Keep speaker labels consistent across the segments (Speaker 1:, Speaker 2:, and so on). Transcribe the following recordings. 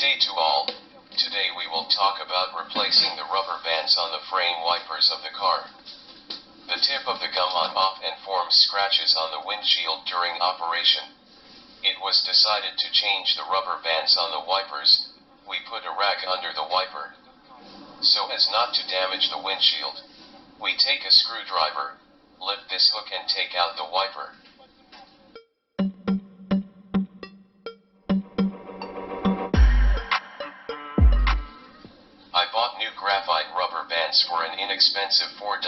Speaker 1: day to all. Today we will talk about replacing the rubber bands on the frame wipers of the car. The tip of the gum on off and forms scratches on the windshield during operation. It was decided to change the rubber bands on the wipers. We put a rag under the wiper, so as not to damage the windshield. We take a screwdriver, lift this hook and take out the wiper. I bought new graphite rubber bands for an inexpensive $4.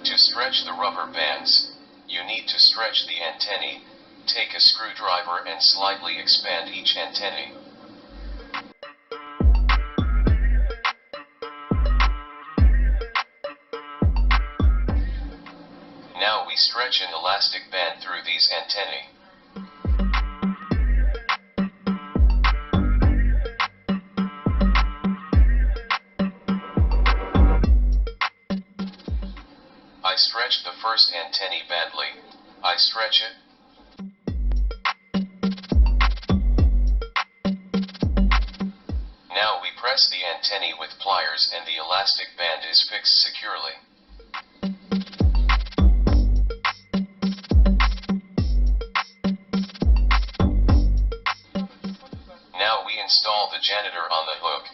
Speaker 1: To stretch the rubber bands, you need to stretch the antennae. Take a screwdriver and slightly expand each antennae. Now we stretch an elastic band through these antennae. I stretch the first antennae badly. I stretch it. Now we press the antennae with pliers and the elastic band is fixed securely. Now we install the janitor on the hook.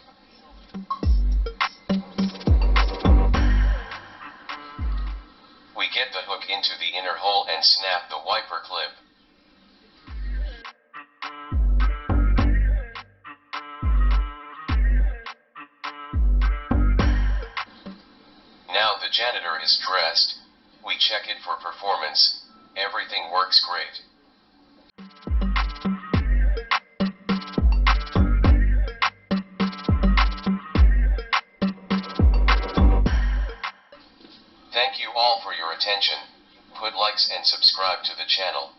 Speaker 1: We get the hook into the inner hole and snap the wiper clip. Now the janitor is dressed. We check it for performance. Everything works great. Thank you all for your attention. Put likes and subscribe to the channel.